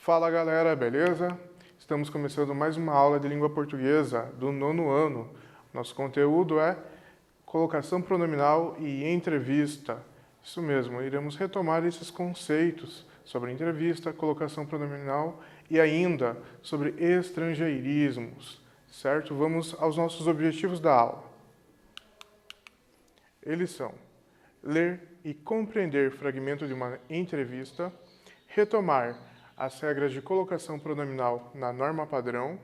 Fala galera, beleza? Estamos começando mais uma aula de língua portuguesa do 9º ano. Nosso conteúdo é colocação pronominal e entrevista. Isso mesmo, iremos retomar esses conceitos sobre entrevista, colocação pronominal e ainda sobre estrangeirismos, certo? Vamos aos nossos objetivos da aula. Eles são ler e compreender fragmento de uma entrevista, retomar as regras de colocação pronominal na norma padrão,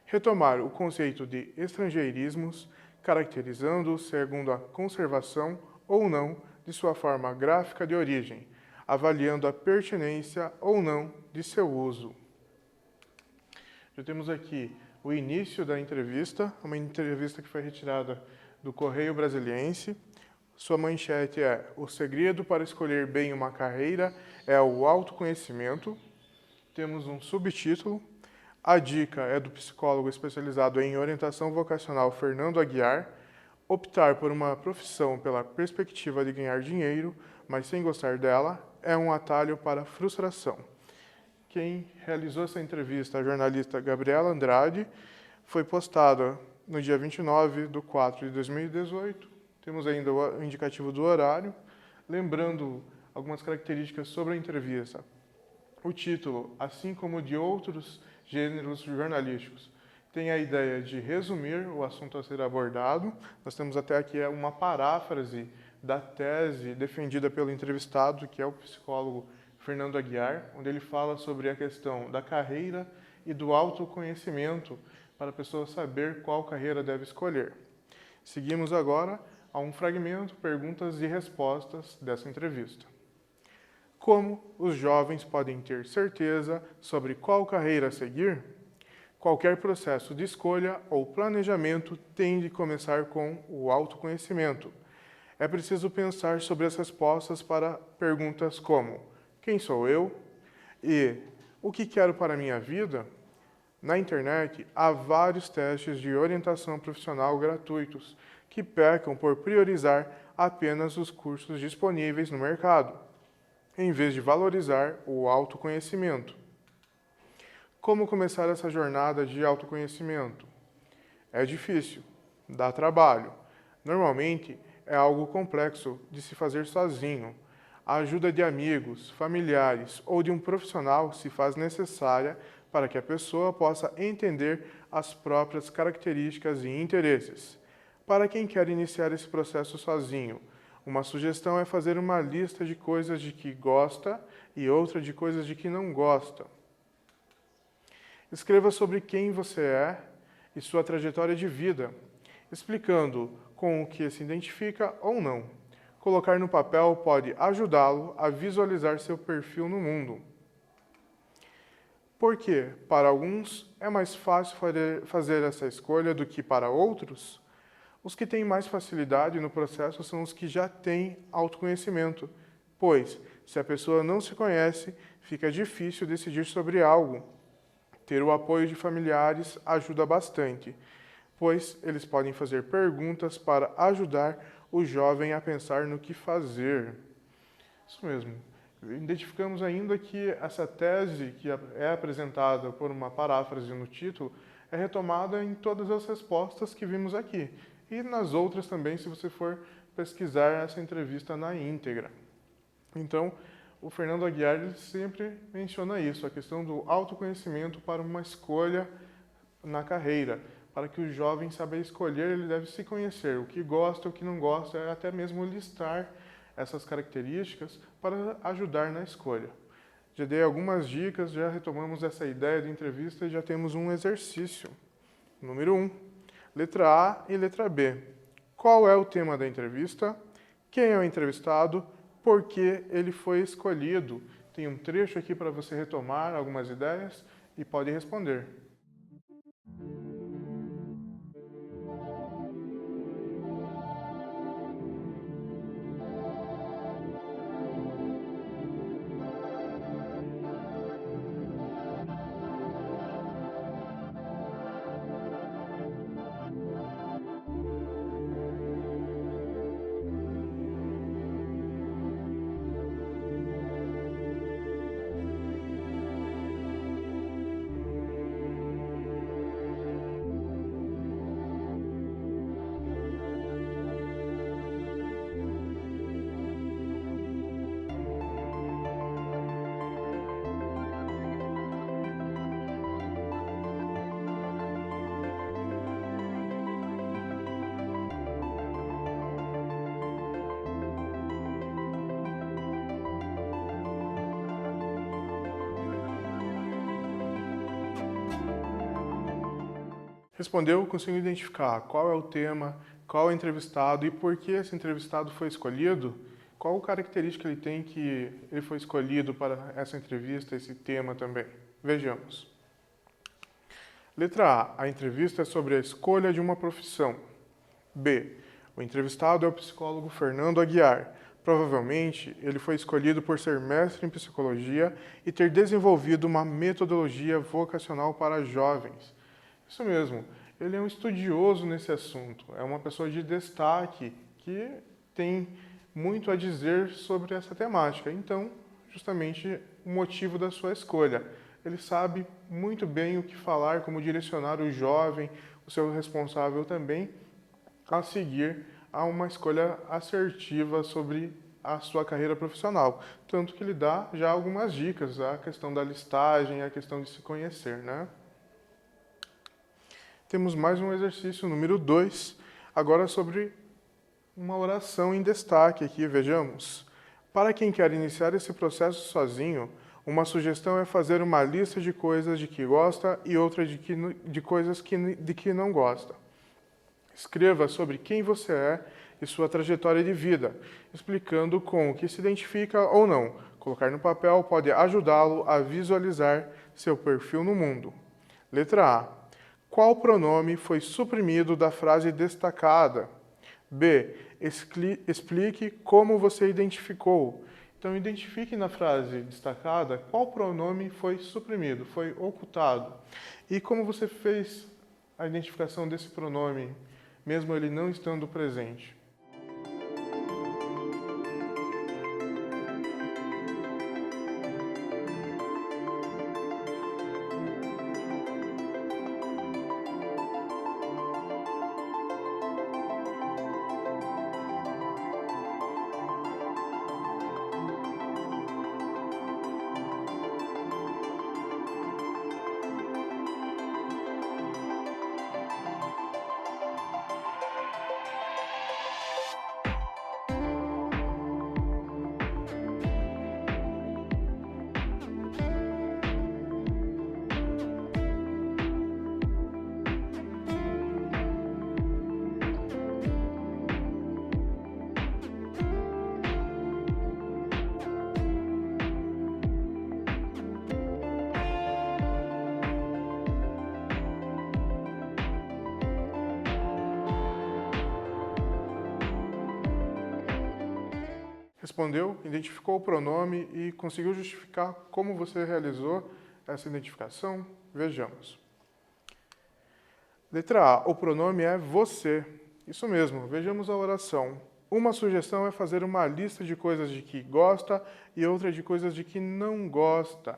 retomar o conceito de estrangeirismos, caracterizando-os segundo a conservação ou não de sua forma gráfica de origem, avaliando a pertinência ou não de seu uso. Já temos aqui o início da entrevista, uma entrevista que foi retirada do Correio Brasiliense. Sua manchete é: o segredo para escolher bem uma carreira é o autoconhecimento. Temos um subtítulo. A dica é do psicólogo especializado em orientação vocacional Fernando Aguiar. Optar por uma profissão pela perspectiva de ganhar dinheiro, mas sem gostar dela, é um atalho para a frustração. Quem realizou essa entrevista, a jornalista Gabriela Andrade, foi postada no dia 29/4/2018. Temos ainda o indicativo do horário. Lembrando algumas características sobre a entrevista. O título, assim como de outros gêneros jornalísticos, tem a ideia de resumir o assunto a ser abordado. Nós temos até aqui uma paráfrase da tese defendida pelo entrevistado, que é o psicólogo Fernando Aguiar, onde ele fala sobre a questão da carreira e do autoconhecimento para a pessoa saber qual carreira deve escolher. Seguimos agora a um fragmento, perguntas e respostas dessa entrevista. Como os jovens podem ter certeza sobre qual carreira seguir? Qualquer processo de escolha ou planejamento tem de começar com o autoconhecimento. É preciso pensar sobre as respostas para perguntas como: quem sou eu? E o que quero para a minha vida? Na internet, há vários testes de orientação profissional gratuitos que pecam por priorizar apenas os cursos disponíveis no mercado, em vez de valorizar o autoconhecimento. Como começar essa jornada de autoconhecimento? É difícil, dá trabalho. Normalmente, é algo complexo de se fazer sozinho. A ajuda de amigos, familiares ou de um profissional se faz necessária para que a pessoa possa entender as próprias características e interesses. Para quem quer iniciar esse processo sozinho, uma sugestão é fazer uma lista de coisas de que gosta e outra de coisas de que não gosta. Escreva sobre quem você é e sua trajetória de vida, explicando com o que se identifica ou não. Colocar no papel pode ajudá-lo a visualizar seu perfil no mundo. Porque, para alguns, é mais fácil fazer essa escolha do que para outros? Os que têm mais facilidade no processo são os que já têm autoconhecimento, pois, se a pessoa não se conhece, fica difícil decidir sobre algo. Ter o apoio de familiares ajuda bastante, pois eles podem fazer perguntas para ajudar o jovem a pensar no que fazer. Isso mesmo. Identificamos ainda que essa tese, que é apresentada por uma paráfrase no título, é retomada em todas as respostas que vimos aqui. E nas outras também, se você for pesquisar essa entrevista na íntegra. Então, o Fernando Aguiar ele sempre menciona isso, a questão do autoconhecimento para uma escolha na carreira. Para que o jovem saiba escolher, ele deve se conhecer, o que gosta, o que não gosta, até mesmo listar essas características para ajudar na escolha. Já dei algumas dicas, já retomamos essa ideia de entrevista e já temos um exercício. Número 1. Letra A e letra B. Qual é o tema da entrevista? Quem é o entrevistado? Por que ele foi escolhido? Tem um trecho aqui para você retomar algumas ideias e pode responder. Respondeu, conseguiu identificar qual é o tema, qual é o entrevistado e por que esse entrevistado foi escolhido? Qual característica ele tem que ele foi escolhido para essa entrevista, esse tema também? Vejamos. Letra A. A entrevista é sobre a escolha de uma profissão. B. O entrevistado é o psicólogo Fernando Aguiar. Provavelmente, ele foi escolhido por ser mestre em psicologia e ter desenvolvido uma metodologia vocacional para jovens. Isso mesmo, ele é um estudioso nesse assunto, é uma pessoa de destaque que tem muito a dizer sobre essa temática. Então, justamente o motivo da sua escolha. Ele sabe muito bem o que falar, como direcionar o jovem, o seu responsável também, a seguir a uma escolha assertiva sobre a sua carreira profissional. Tanto que ele dá já algumas dicas, a questão da listagem, a questão de se conhecer, né? Temos mais um exercício número 2, agora sobre uma oração em destaque aqui, vejamos. Para quem quer iniciar esse processo sozinho, uma sugestão é fazer uma lista de coisas de que gosta e outra de coisas de que não gosta. Escreva sobre quem você é e sua trajetória de vida, explicando com o que se identifica ou não. Colocar no papel pode ajudá-lo a visualizar seu perfil no mundo. Letra A. Qual pronome foi suprimido da frase destacada? B. Explique como você identificou. Então, identifique na frase destacada qual pronome foi suprimido, foi ocultado. E como você fez a identificação desse pronome, mesmo ele não estando presente. Respondeu, identificou o pronome e conseguiu justificar como você realizou essa identificação? Vejamos. Letra A. O pronome é você. Isso mesmo, vejamos a oração. Uma sugestão é fazer uma lista de coisas de que gosta e outra de coisas de que não gosta.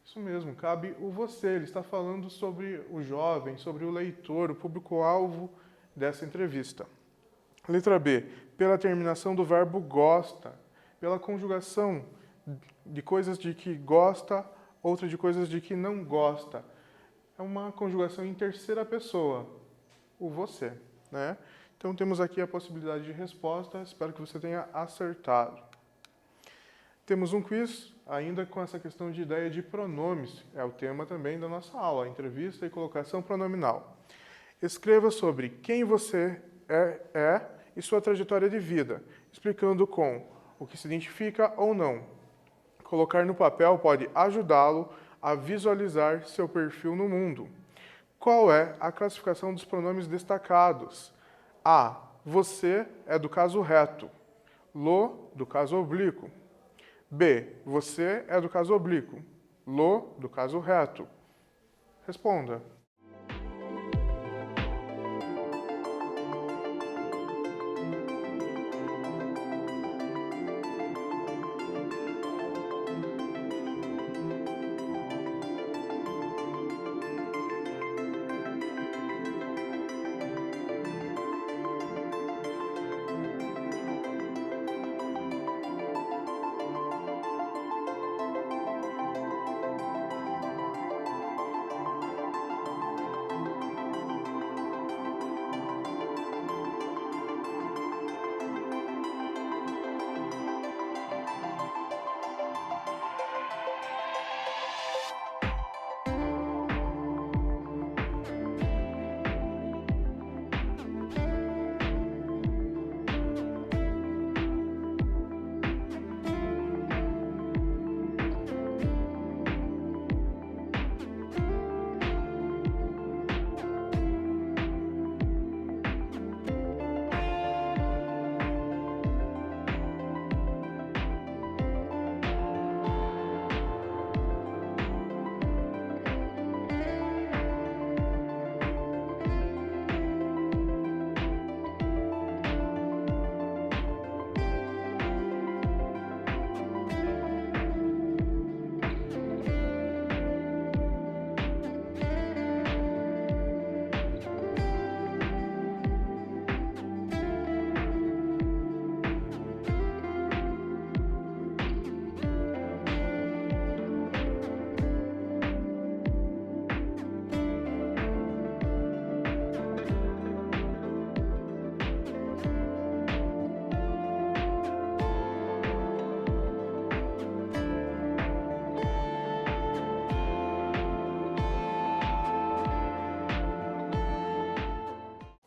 Isso mesmo, cabe o você. Ele está falando sobre o jovem, sobre o leitor, o público-alvo dessa entrevista. Letra B. Pela terminação do verbo gosta. Pela conjugação de coisas de que gosta, outra de coisas de que não gosta. É uma conjugação em terceira pessoa, o você, né? Então temos aqui a possibilidade de resposta, espero que você tenha acertado. Temos um quiz, ainda com essa questão de ideia de pronomes, é o tema também da nossa aula, entrevista e colocação pronominal. Escreva sobre quem você é e sua trajetória de vida, explicando com o que se identifica ou não. Colocar no papel pode ajudá-lo a visualizar seu perfil no mundo. Qual é a classificação dos pronomes destacados? A. Você é do caso reto. Lo, do caso oblíquo. B. Você é do caso oblíquo. Lo, do caso reto. Responda.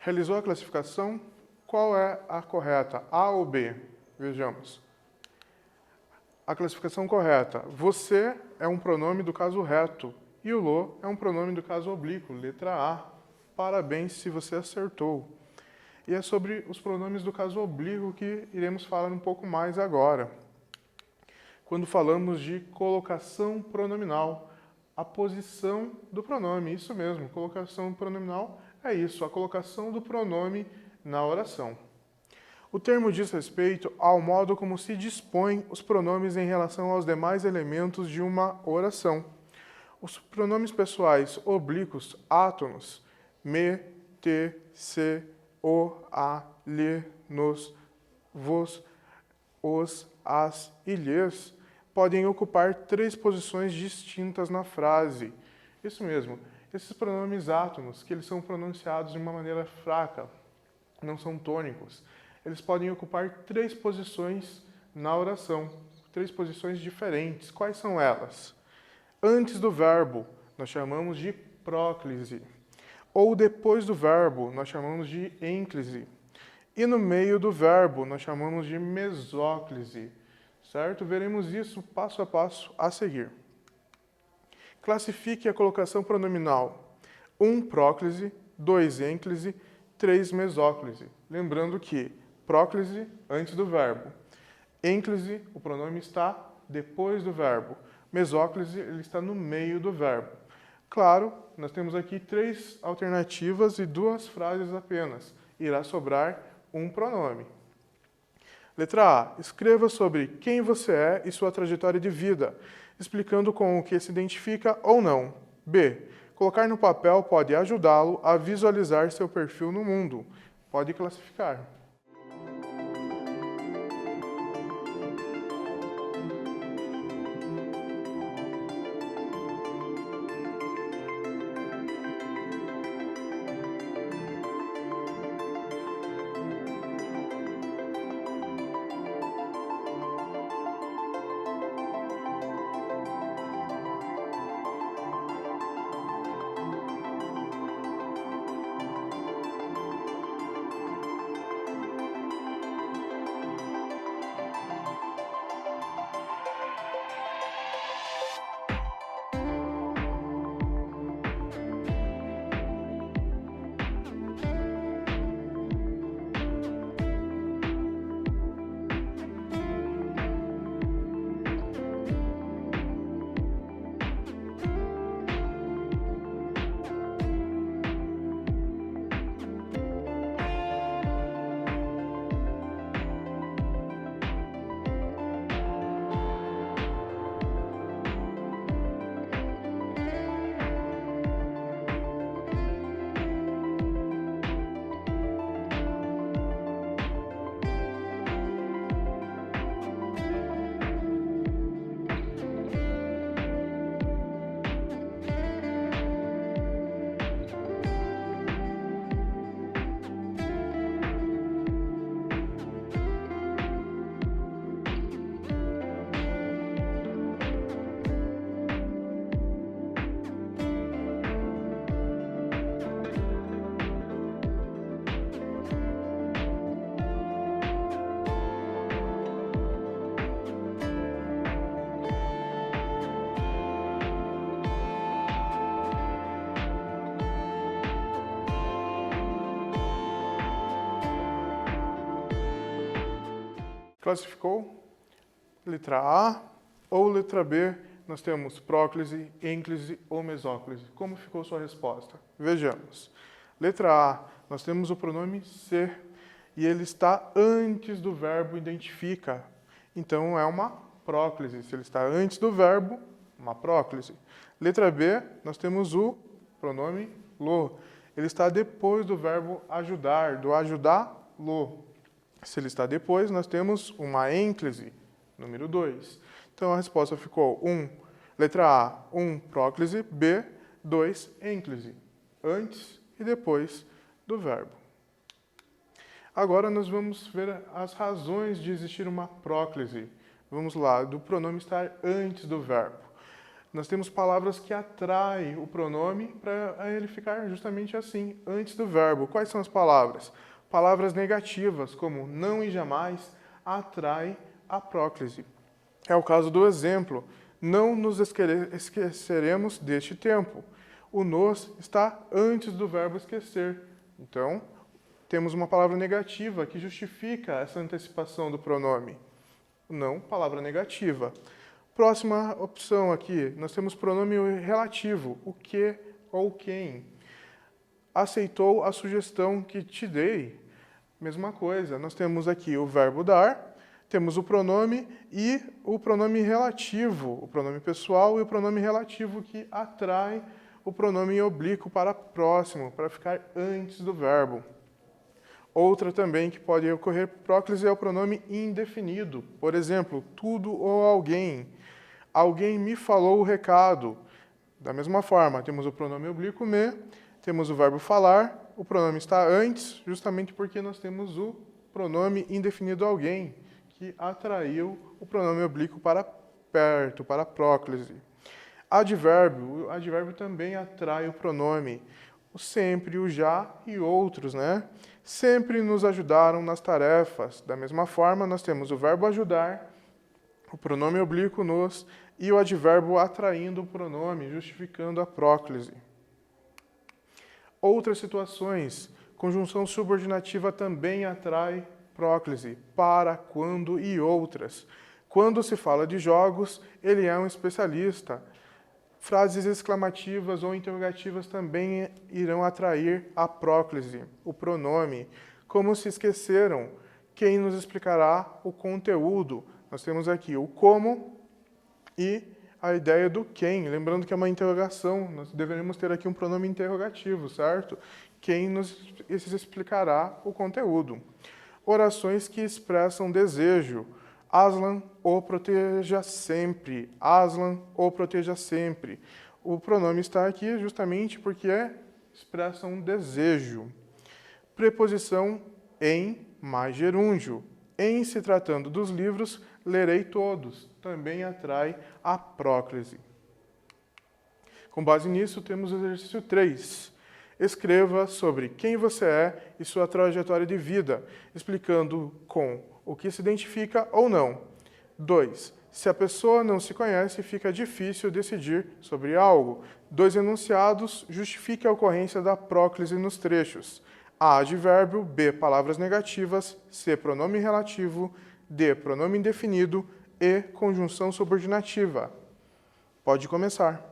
Realizou a classificação? Qual é a correta? A ou B? Vejamos. A classificação correta. Você é um pronome do caso reto e o lo é um pronome do caso oblíquo, letra A. Parabéns se você acertou. E é sobre os pronomes do caso oblíquo que iremos falar um pouco mais agora. Quando falamos de colocação pronominal, a posição do pronome, isso mesmo, colocação pronominal é isso, a colocação do pronome na oração. O termo diz respeito ao modo como se dispõem os pronomes em relação aos demais elementos de uma oração. Os pronomes pessoais oblíquos, átonos, me, te, se, o, a, lhe, nos, vos, os, as e lhes podem ocupar 3 posições distintas na frase. Isso mesmo, esses pronomes átonos, que eles são pronunciados de uma maneira fraca, não são tônicos, eles podem ocupar 3 posições na oração, 3 posições diferentes. Quais são elas? Antes do verbo, nós chamamos de próclise. Ou depois do verbo, nós chamamos de ênclise. E no meio do verbo, nós chamamos de mesóclise. Certo? Veremos isso passo a passo a seguir. Classifique a colocação pronominal. 1 próclise, 2 ênclise, 3 mesóclise. Lembrando que próclise antes do verbo. Ênclise, o pronome está depois do verbo. Mesóclise, ele está no meio do verbo. Claro, nós temos aqui 3 alternativas e 2 frases apenas. Irá sobrar um pronome. Letra A. Escreva sobre quem você é e sua trajetória de vida, explicando com o que se identifica ou não. B. Colocar no papel pode ajudá-lo a visualizar seu perfil no mundo. Pode classificar. Classificou? Letra A ou letra B, nós temos próclise, ênclise ou mesóclise. Como ficou sua resposta? Vejamos. Letra A, nós temos o pronome ser e ele está antes do verbo identifica. Então é uma próclise. Se ele está antes do verbo, uma próclise. Letra B, nós temos o pronome lo. Ele está depois do verbo ajudar, do ajudá-lo. Se ele está depois, nós temos uma ênclise, número 2. Então a resposta ficou letra A, 1 próclise, B, 2 ênclise, antes e depois do verbo. Agora nós vamos ver as razões de existir uma próclise. Vamos lá, do pronome estar antes do verbo. Nós temos palavras que atraem o pronome para ele ficar justamente assim, antes do verbo. Quais são as palavras? Palavras negativas, como não e jamais, atrai a próclise. É o caso do exemplo. Não nos esqueceremos deste tempo. O nos está antes do verbo esquecer. Então, temos uma palavra negativa que justifica essa antecipação do pronome. Não, palavra negativa. Próxima opção aqui, nós temos pronome relativo, o que ou quem. Aceitou a sugestão que te dei. Mesma coisa, nós temos aqui o verbo dar, temos o pronome e o pronome relativo, o pronome pessoal e o pronome relativo que atrai o pronome em oblíquo para próximo, para ficar antes do verbo. Outra também que pode ocorrer próclise é o pronome indefinido. Por exemplo, tudo ou alguém. Alguém me falou o recado. Da mesma forma, temos o pronome oblíquo me, temos o verbo falar, o pronome está antes, justamente porque nós temos o pronome indefinido alguém, que atraiu o pronome oblíquo para perto, para a próclise. Advérbio. O advérbio também atrai o pronome. O sempre, o já e outros, né? Sempre nos ajudaram nas tarefas. Da mesma forma, nós temos o verbo ajudar, o pronome oblíquo nos e o advérbio atraindo o pronome, justificando a próclise. Outras situações. Conjunção subordinativa também atrai próclise, para, quando e outras. Quando se fala de jogos, ele é um especialista. Frases exclamativas ou interrogativas também irão atrair a próclise, o pronome. Como se esqueceram, quem nos explicará o conteúdo? Nós temos aqui o como e a ideia do quem. Lembrando que é uma interrogação, nós deveríamos ter aqui um pronome interrogativo, certo? Quem nos explicará o conteúdo. Orações que expressam desejo. Aslan o proteja sempre. Aslan o proteja sempre. O pronome está aqui justamente porque expressa um desejo. Preposição em mais gerúndio. Em se tratando dos livros, lerei todos. Também atrai a próclise. Com base nisso, temos o exercício 3. Escreva sobre quem você é e sua trajetória de vida, explicando com o que se identifica ou não. 2. Se a pessoa não se conhece, fica difícil decidir sobre algo. 2 enunciados, justifique a ocorrência da próclise nos trechos. A. Advérbio. B. Palavras negativas. C. Pronome relativo. D. Pronome indefinido. E. Conjunção subordinativa. Pode começar.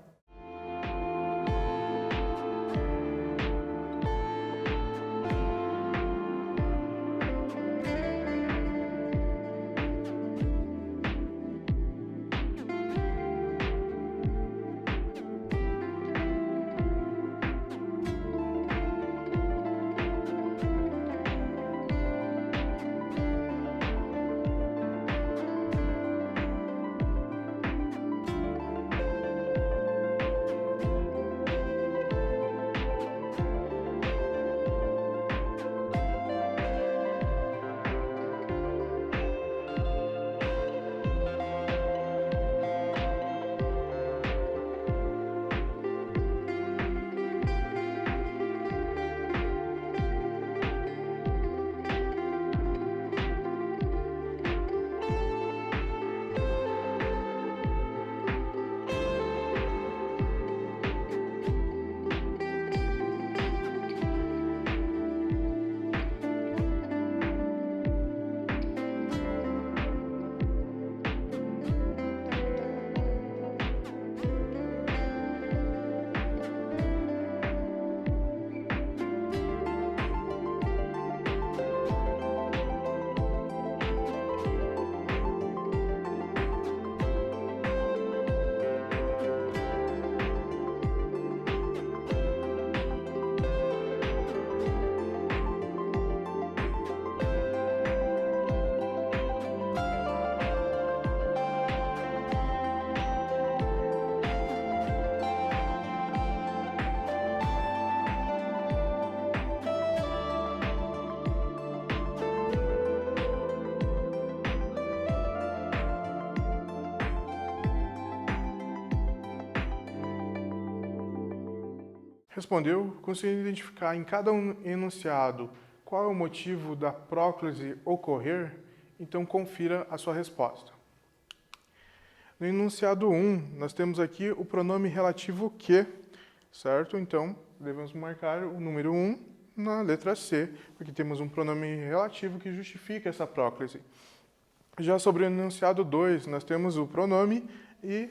Respondeu? Conseguiu identificar em cada enunciado qual é o motivo da próclise ocorrer? Então, confira a sua resposta. No enunciado 1, nós temos aqui o pronome relativo que, certo? Então, devemos marcar o número 1 na letra C, porque temos um pronome relativo que justifica essa próclise. Já sobre o enunciado 2, nós temos o pronome e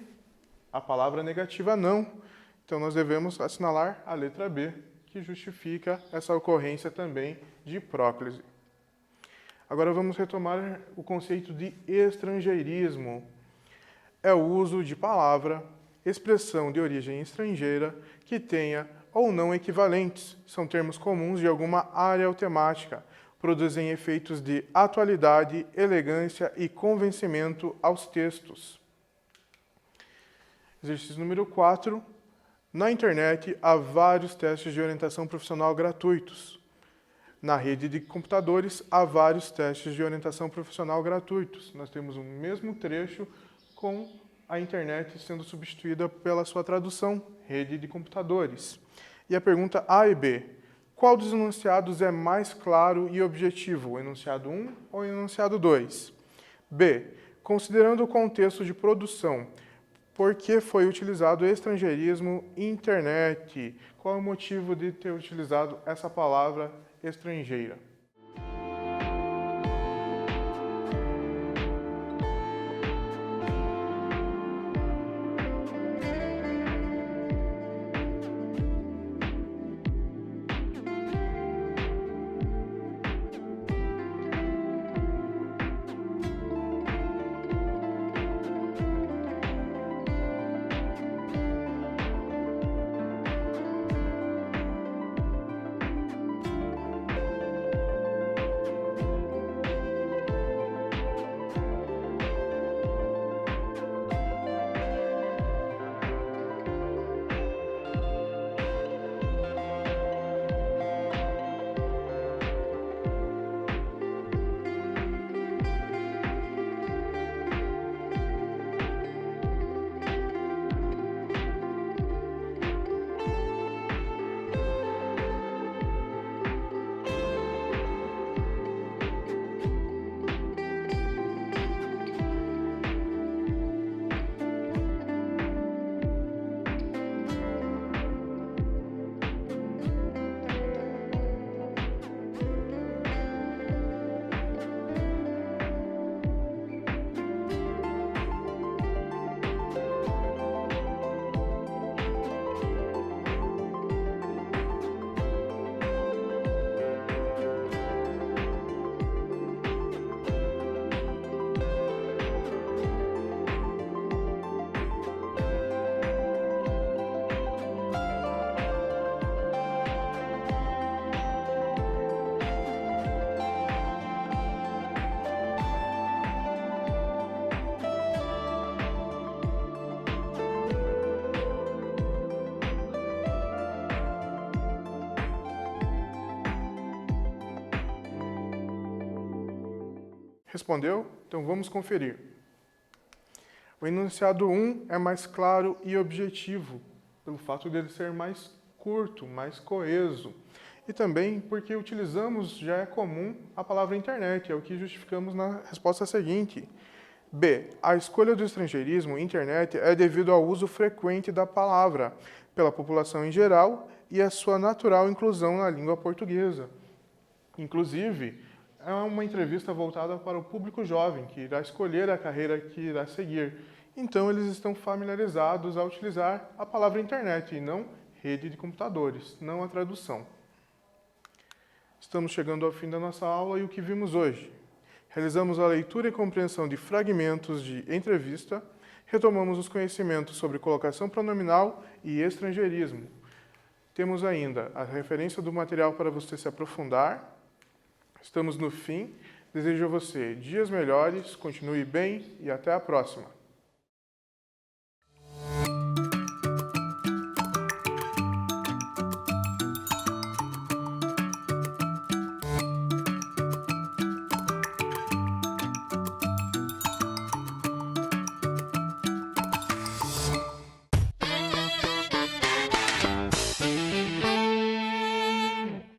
a palavra negativa não. Então, nós devemos assinalar a letra B, que justifica essa ocorrência também de próclise. Agora vamos retomar o conceito de estrangeirismo. É o uso de palavra, expressão de origem estrangeira que tenha ou não equivalentes. São termos comuns de alguma área ou temática. Produzem efeitos de atualidade, elegância e convencimento aos textos. Exercício número 4. Na internet, há vários testes de orientação profissional gratuitos. Na rede de computadores, há vários testes de orientação profissional gratuitos. Nós temos o mesmo trecho com a internet sendo substituída pela sua tradução, rede de computadores. E a pergunta A e B. Qual dos enunciados é mais claro e objetivo, o enunciado 1 ou o enunciado 2? B. Considerando o contexto de produção, por que foi utilizado estrangeirismo internet? Qual é o motivo de ter utilizado essa palavra estrangeira? Respondeu? Então vamos conferir. O enunciado 1 é mais claro e objetivo, pelo fato dele ser mais curto, mais coeso. E também porque utilizamos, já é comum, a palavra internet, é o que justificamos na resposta seguinte. B. A escolha do estrangeirismo internet é devido ao uso frequente da palavra pela população em geral e a sua natural inclusão na língua portuguesa. Inclusive, é uma entrevista voltada para o público jovem, que irá escolher a carreira que irá seguir. Então, eles estão familiarizados a utilizar a palavra internet e não rede de computadores, não a tradução. Estamos chegando ao fim da nossa aula e o que vimos hoje? Realizamos a leitura e compreensão de fragmentos de entrevista, retomamos os conhecimentos sobre colocação pronominal e estrangeirismo. Temos ainda a referência do material para você se aprofundar. Estamos no fim. Desejo a você dias melhores, continue bem e até a próxima.